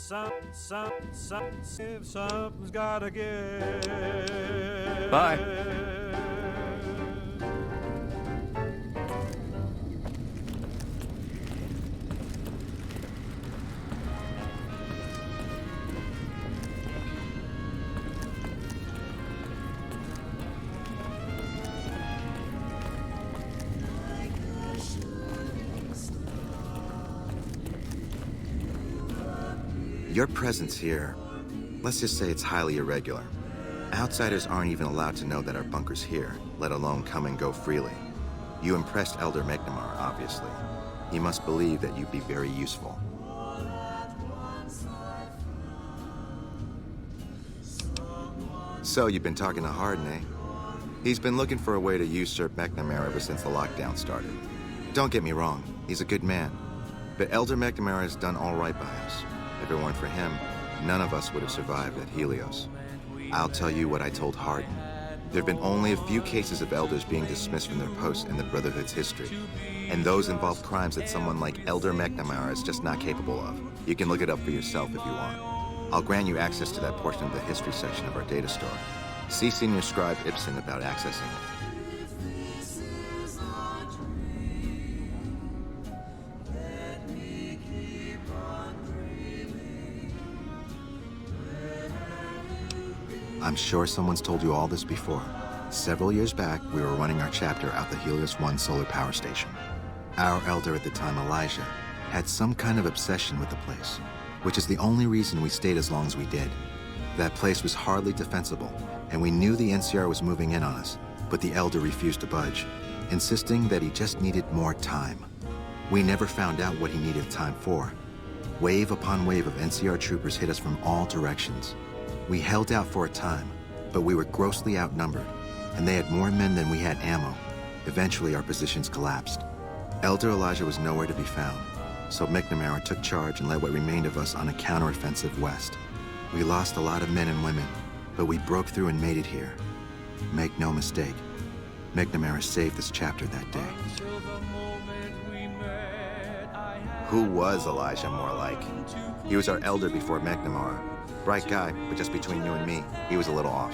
Something's gotta give. Bye. Your presence here, let's just say it's highly irregular. Outsiders aren't even allowed to know that our bunker's here, let alone come and go freely. You impressed Elder McNamara, obviously. He must believe that you'd be very useful. So you've been talking to Hardin, eh? He's been looking for a way to usurp McNamara ever since the lockdown started. Don't get me wrong, he's a good man. But Elder McNamara has done all right by us. If it weren't for him, none of us would have survived at Helios. I'll tell you what I told Hardin. There have been only a few cases of elders being dismissed from their posts in the Brotherhood's history. And those involve crimes that someone like Elder McNamara is just not capable of. You can look it up for yourself if you want. I'll grant you access to that portion of the history section of our data store. See Senior Scribe Ibsen about accessing it. I'm sure someone's told you all this before. Several years back, we were running our chapter out the Helios 1 solar power station. Our elder at the time, Elijah, had some kind of obsession with the place, which is the only reason we stayed as long as we did. That place was hardly defensible, and we knew the NCR was moving in on us, but the elder refused to budge, insisting that he just needed more time. We never found out what he needed time for. Wave upon wave of NCR troopers hit us from all directions. We held out for a time, but we were grossly outnumbered, and they had more men than we had ammo. Eventually, our positions collapsed. Elder Elijah was nowhere to be found, so McNamara took charge and led what remained of us on a counteroffensive west. We lost a lot of men and women, but we broke through and made it here. Make no mistake, McNamara saved this chapter that day. Who was Elijah more like? He was our elder before McNamara. Bright guy, but just between you and me, he was a little off.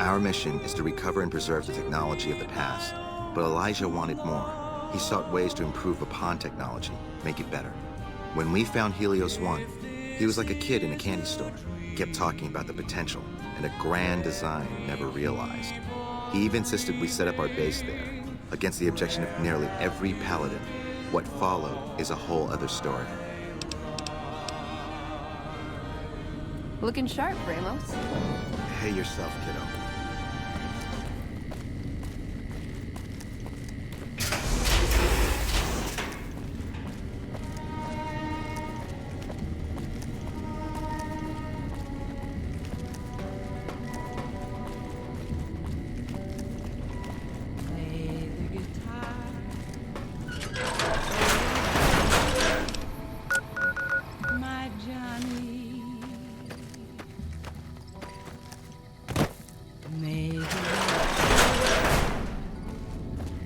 Our mission is to recover and preserve the technology of the past, but Elijah wanted more. He sought ways to improve upon technology, make it better. When we found Helios 1, he was like a kid in a candy store. He kept talking about the potential and a grand design never realized. He even insisted we set up our base there, against the objection of nearly every paladin. What followed is a whole other story. Looking sharp, Ramos. Hey yourself, kiddo.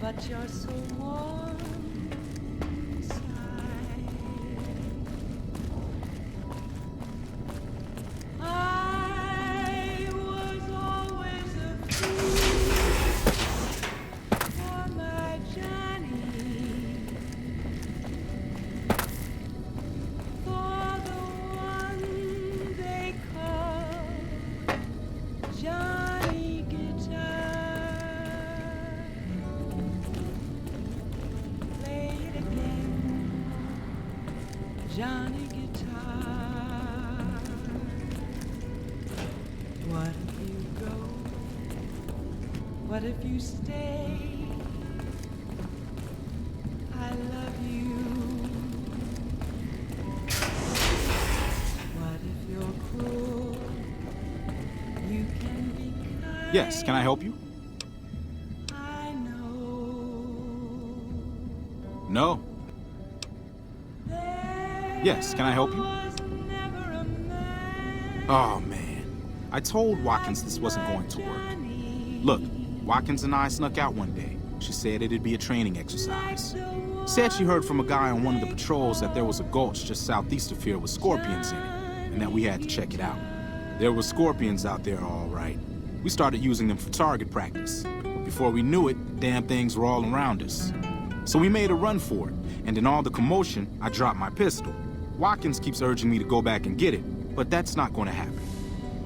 But you're so warm inside. I was always a fool for my Johnny, for the one they call Johnny Guitar. Johnny Guitar. What if you go? What if you stay? I love you. What if you're cruel? You can be kind. Yes, can I help you? I know. No. Yes, can I help you? Oh, man. I told Watkins this wasn't going to work. Look, Watkins and I snuck out one day. She said it'd be a training exercise. Said she heard from a guy on one of the patrols that there was a gulch just southeast of here with scorpions in it. and that we had to check it out. There were scorpions out there, all right. We started using them for target practice. But before we knew it, the damn things were all around us. So we made a run for it, and in all the commotion, I dropped my pistol. Watkins keeps urging me to go back and get it, but that's not going to happen.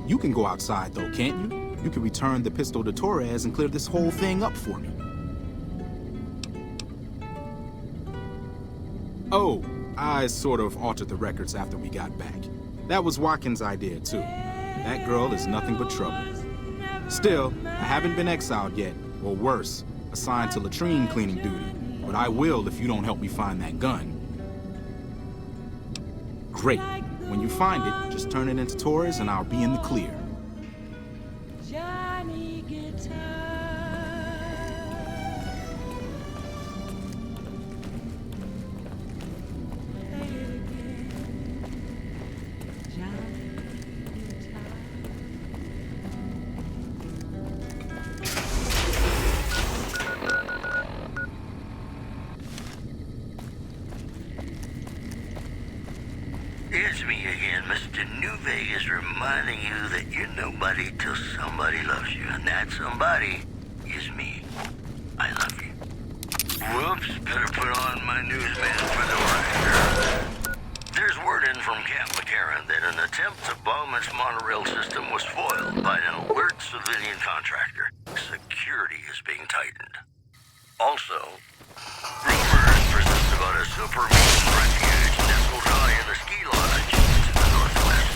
You can go outside, though, can't you? You can return the pistol to Torres and clear this whole thing up for me. Oh, I sort of altered the records after we got back. That was Watkins' idea, too. That girl is nothing but trouble. Still, I haven't been exiled yet, or worse, assigned to latrine cleaning duty. But I will if you don't help me find that gun. Great. When you find it, just turn it into Torres and I'll be in the clear. Johnny Guitar. Play it again. Johnny Guitar. It's me again, Mr. New Vegas, reminding you that you're nobody till somebody loves you, and that somebody is me. I love you. Whoops, better put on my newsman for the record. There's word in from Camp McCarran that an attempt to bomb its monorail system was foiled by an alert civilian contractor. Security is being tightened. Also, rumors persist about a super mutant refuge nestled high in the ski lodge to the northwest.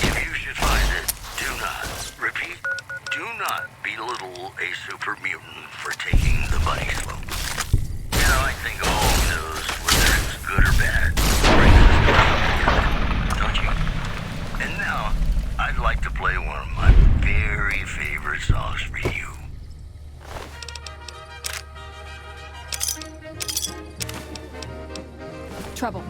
If you should find it, do not, repeat, do not belittle a super mutant for taking the bunny slope. You know, I think all news, whether it's good or bad, brings us together, don't you? And now, I'd like to play one of my very favorite songs for you. Trouble.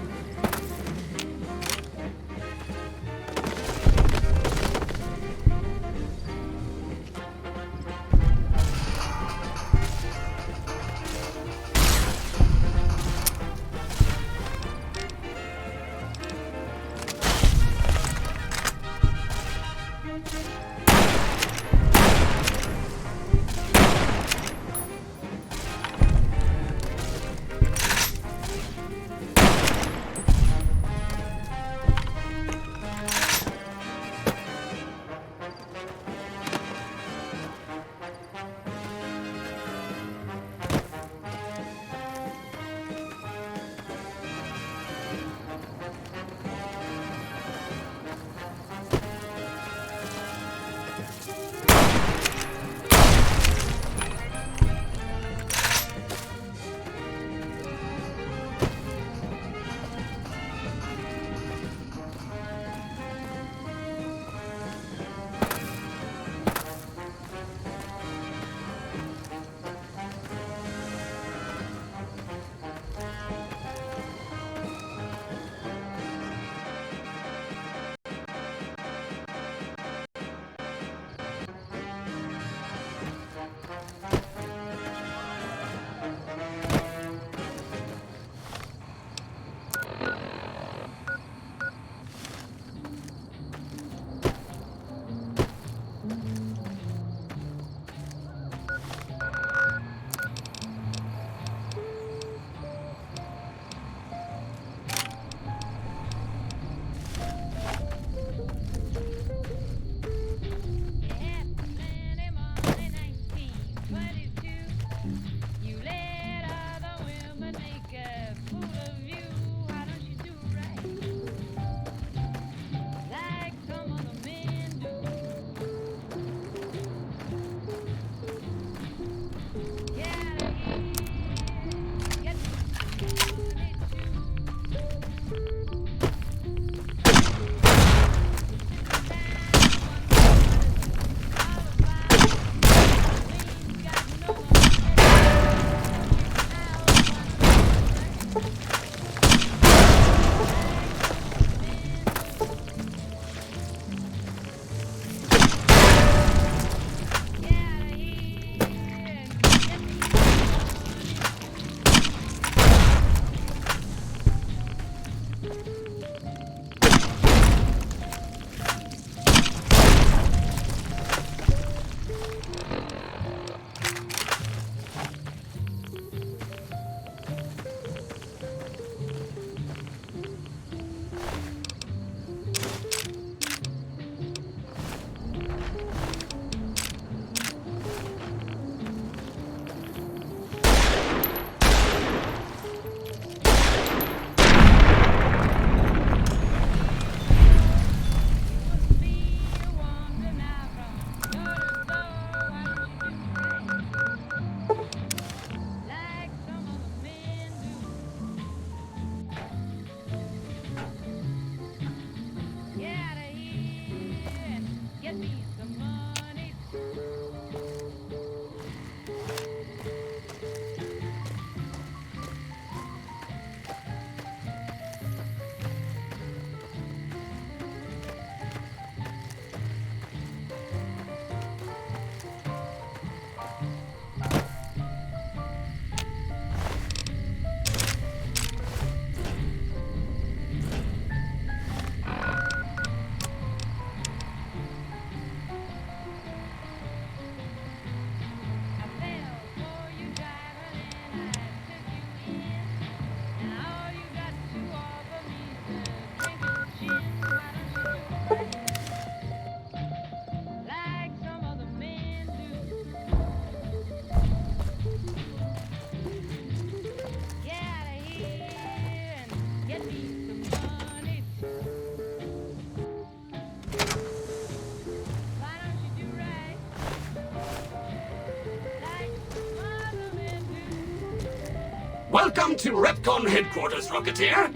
Welcome to Repcon headquarters, Rocketeer.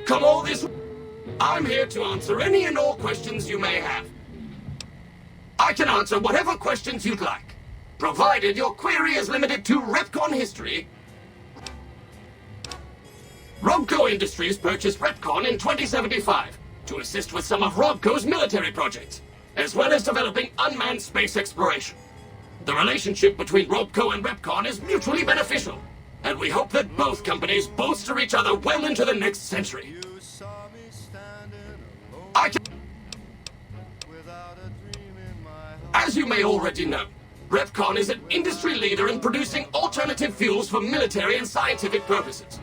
Come all this... I'm here to answer any and all questions you may have. I can answer whatever questions you'd like, provided your query is limited to Repcon history. Robco Industries purchased Repcon in 2075 to assist with some of Robco's military projects, as well as developing unmanned space exploration. The relationship between Robco and Repcon is mutually beneficial, and we hope that both companies bolster each other well into the next century. As you may already know, Repcon is an industry leader in producing alternative fuels for military and scientific purposes.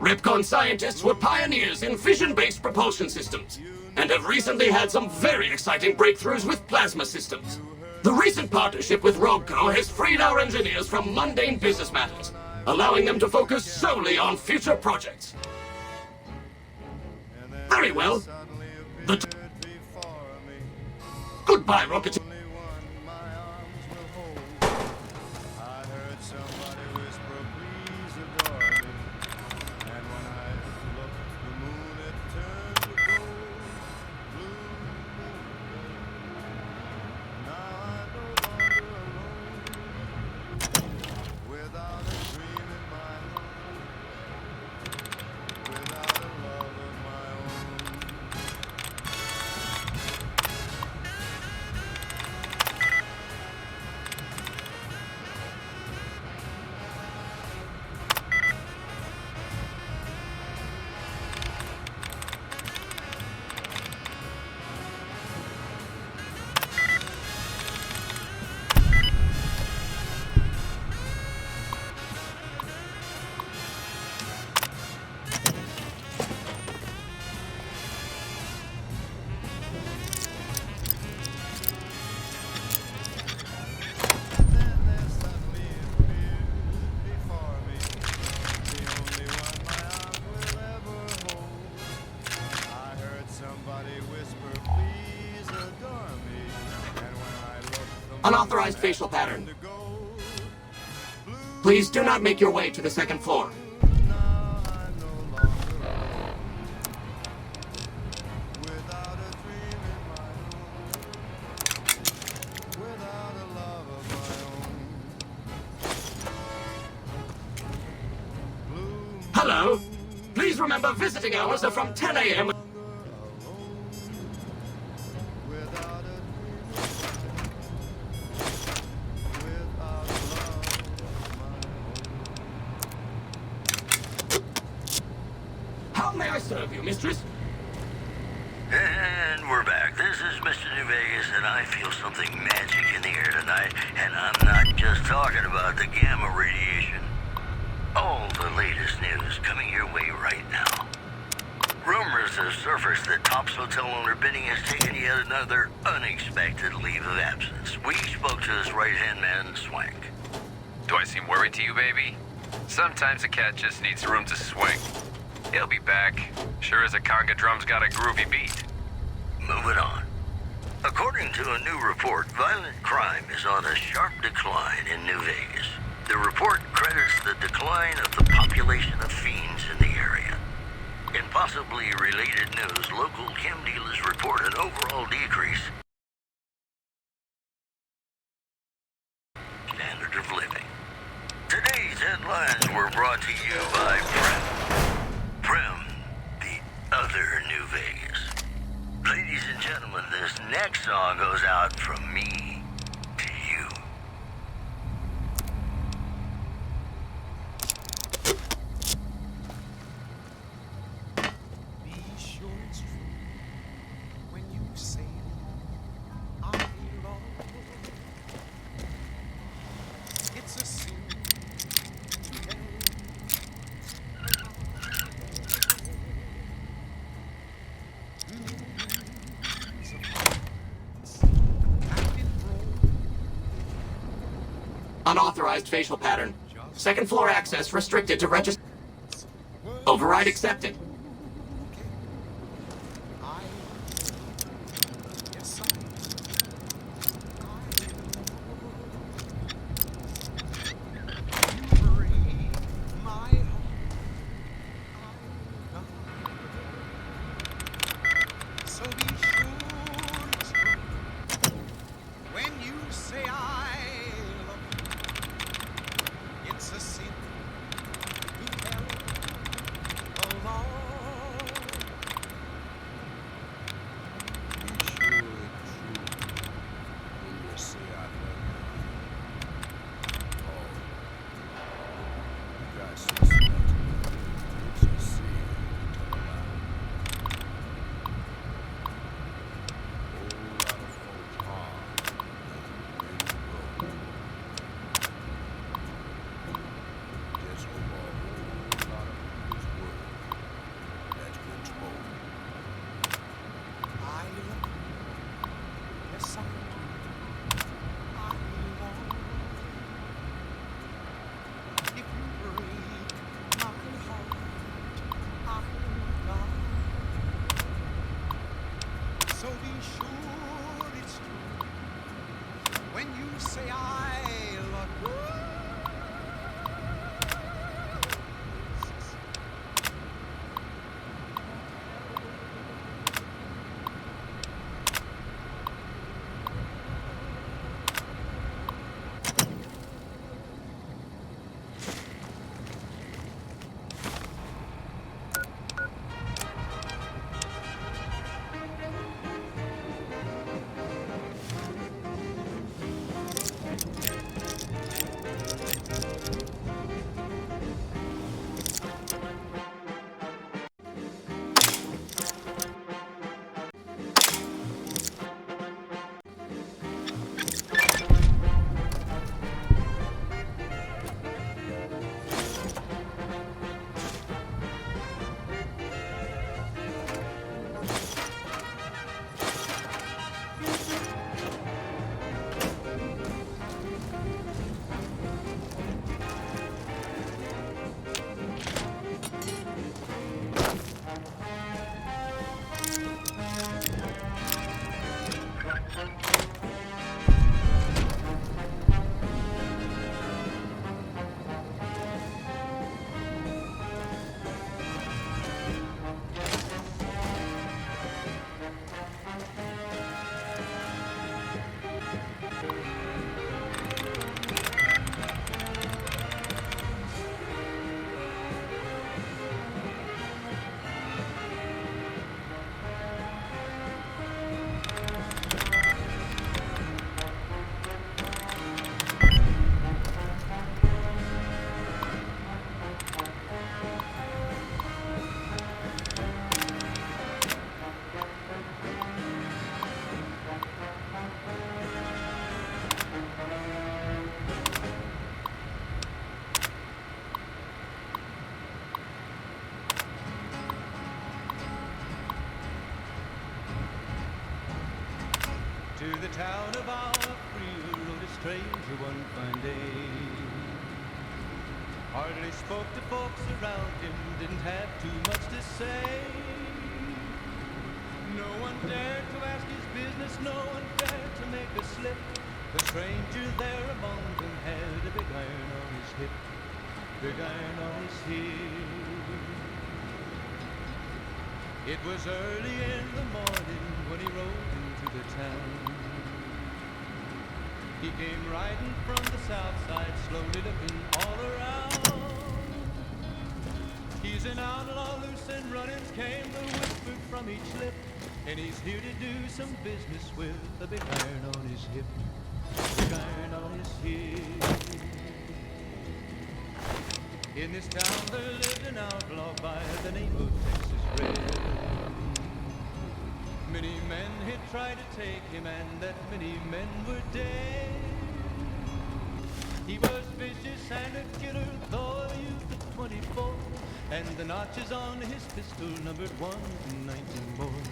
Repcon scientists were pioneers in fission-based propulsion systems, and have recently had some very exciting breakthroughs with plasma systems. The recent partnership with Robco has freed our engineers from mundane business matters, allowing them to focus solely on future projects. Very well. Goodbye, Rocketeer. Unauthorized facial pattern. Please do not make your way to the second floor. Hello. Please remember visiting hours are from 10 a.m. How may I serve you, mistress? And we're back. This is Mr. New Vegas, and I feel something magic in the air tonight, and I'm not just talking about the gamma radiation. All the latest news coming your way right now. Rumors have surfaced that Top's hotel owner Benny has taken yet another unexpected leave of absence. We spoke to his right-hand man, Swank. Do I seem worried to you, baby? Sometimes a cat just needs room to swing. He'll be back. Sure as a conga drum's got a groovy beat. Moving on. According to a new report, violent crime is on a sharp decline in New Vegas. The report credits the decline of the population of fiends in the area. In possibly related news, local chem dealers report an overall decrease in standard of living. Today's headlines were brought to you by Prim, the other New Vegas. Ladies and gentlemen, this next song goes out from me to you. Be sure it's true when you say I belong. It's a sin to tell. Unauthorized facial pattern. Second floor access restricted to register. Override accepted. So be sure it's true when you say I love you. To the town of our free rode a stranger one fine day. Hardly spoke to folks around him, didn't have too much to say. No one dared to ask his business, no one dared to make a slip. The stranger there among them had a big iron on his hip, big iron on his hip. It was early in the morning when he rode into the town. He came riding from the south side, slowly looking all around. He's an outlaw, loose and runnings came the whisper from each lip. And he's here to do some business with a big iron on his hip, big iron on his hip. In this town there lived an outlaw by the name of Texas Red. Many men had tried to take him, and that many men were dead. He was vicious and a killer, though a youth of 24, and the notches on his pistol numbered 1 in 19 more,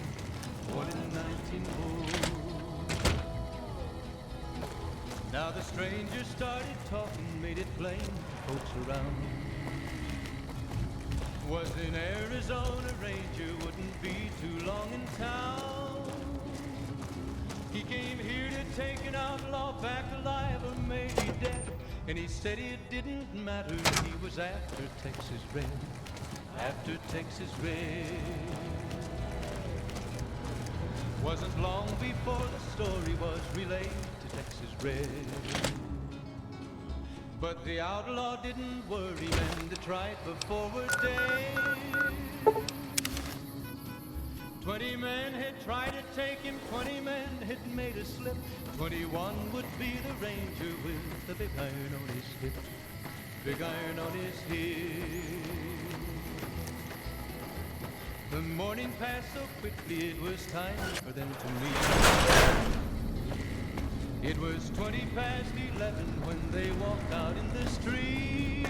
1 in 19 more. Now the stranger started talking, made it plain to folks around. Was in Arizona Ranger, wouldn't be too long in town. He came here to take an outlaw back alive or maybe dead. And he said it didn't matter, he was after Texas Red, after Texas Red. Wasn't long before the story was relayed to Texas Red. But the outlaw didn't worry, men that tried for forward day. 20 men had tried to take him, 20 men had made a slip. 21 would be the ranger with the big iron on his hip, big iron on his hip. The morning passed so quickly, it was time for them to meet. It was 20 past 11 when they walked out in the street.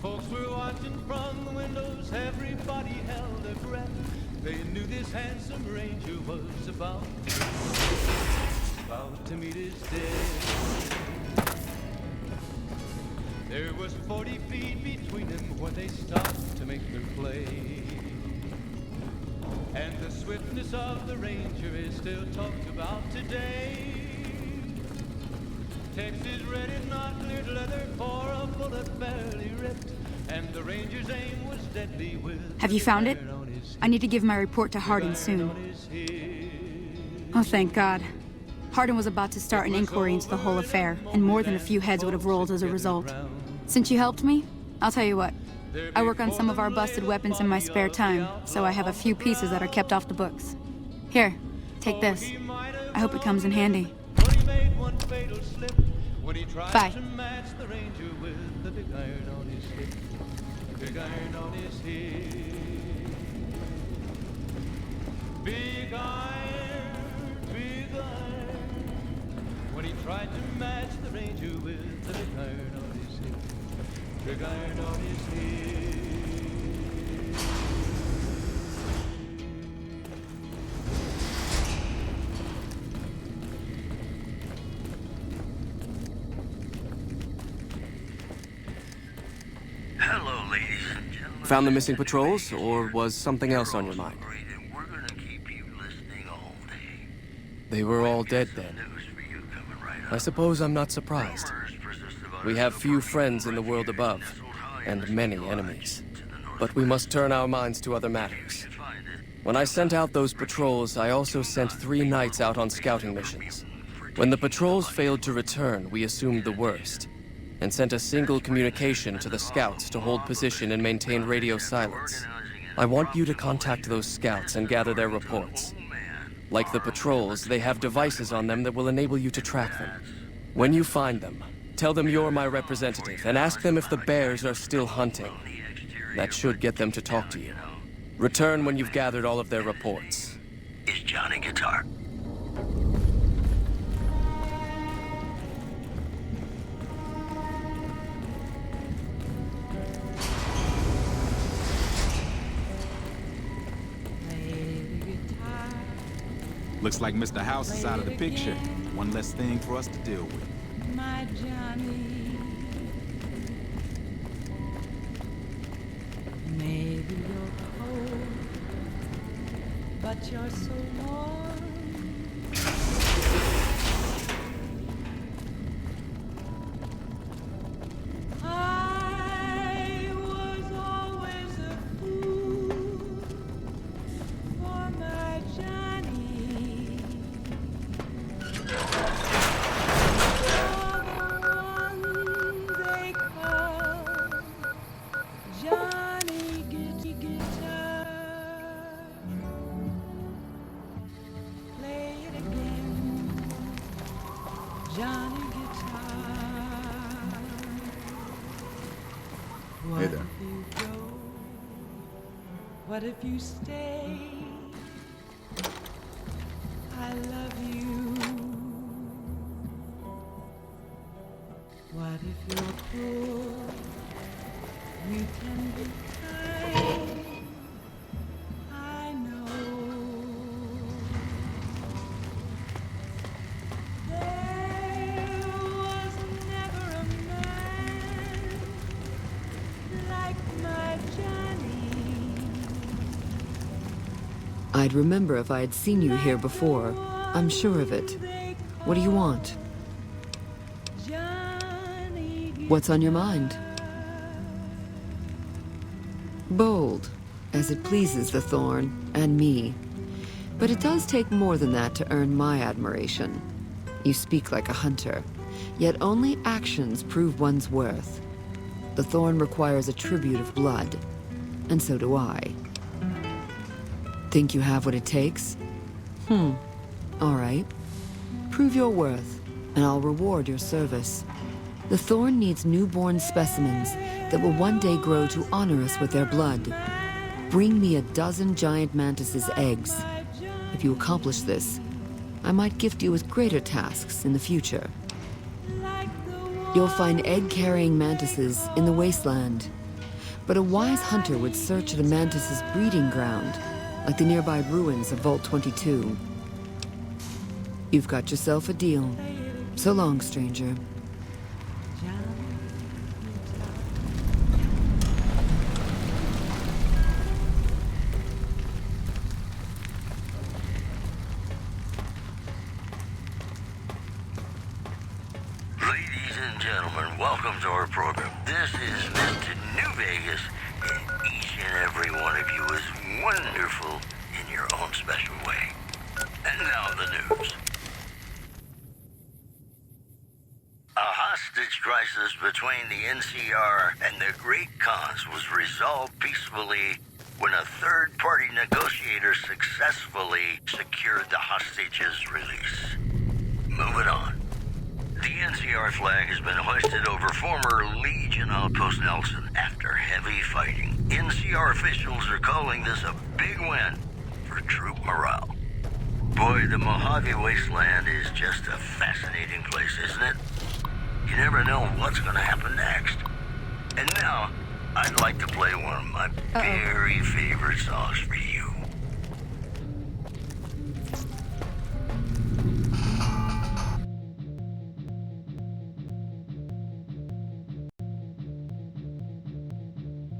Folks were watching from the windows, everybody held their breath. They knew this handsome ranger was about to meet his death. There was 40 feet between them when they stopped to make their play. And the swiftness of the Ranger is still talked about today. Texas red not cleared leather for a bullet barely ripped. And the Ranger's aim was deadly with. Have you found it? I need to give my report to Hardin soon. Oh, thank God. Hardin was about to start an inquiry into the whole affair, and more than a few heads would have rolled as a result. Since you helped me, I'll tell you what. I work on some of our busted weapons in my spare time, so I have a few pieces that are kept off the books. Here, take this. I hope it comes in handy. Bye. Big iron on his head. Big iron, big iron. When he tried to match the Ranger with the big iron on his head. Big iron on his head. Hello, ladies and gentlemen. Found the missing patrols, or was something else on your mind? We're gonna keep you listening all day. They were all dead then. News for you coming right I up. suppose I'm not surprised. We have few friends in the world above, and many enemies. But we must turn our minds to other matters. When I sent out those patrols, I also sent 3 knights out on scouting missions. When the patrols failed to return, we assumed the worst, and sent a single communication to the scouts to hold position and maintain radio silence. I want you to contact those scouts and gather their reports. Like the patrols, they have devices on them that will enable you to track them. When you find them, tell them you're my representative and ask them if the bears are still hunting. That should get them to talk to you. Return when you've gathered all of their reports. Is Johnny Guitar? Looks like Mr. House is out of the picture. One less thing for us to deal with. My Johnny. Maybe you're cold, but you're so warm. I was always a fool for my Johnny. You're the one they call Johnny Guitar. Play it again, Johnny Guitar. What Hey there. if you go? What if you stay? I love you. What if you're cruel? You can be kind. I know. There was never a man like my Johnny. I'd remember if I had seen you here before. I'm sure of it. What do you want? What's on your mind? Bold, as it pleases the Thorn and me. But it does take more than that to earn my admiration. You speak like a hunter, yet only actions prove one's worth. The Thorn requires a tribute of blood, and so do I. Think you have what it takes? All right. Prove your worth, and I'll reward your service. The Thorn needs newborn specimens that will one day grow to honor us with their blood. Bring me 12 giant mantises' eggs. If you accomplish this, I might gift you with greater tasks in the future. You'll find egg-carrying mantises in the wasteland, but a wise hunter would search the mantis' breeding ground, like the nearby ruins of Vault 22. You've got yourself a deal. So long, stranger. Ladies and gentlemen, welcome to our program. This is Mr. New Vegas, and each and every one of you is wonderful in your own special way. And now the news. A hostage crisis between the NCR and the Great Khans was resolved peacefully when a third-party negotiator successfully secured the hostage's release. Moving on. The NCR flag has been hoisted over former Legion outpost Nelson after heavy fighting. NCR officials are calling this a big win for troop morale. Boy, the Mojave Wasteland is just a fascinating place, isn't it? You never know what's going to happen next. And now, I'd like to play one of my very favorite songs for you.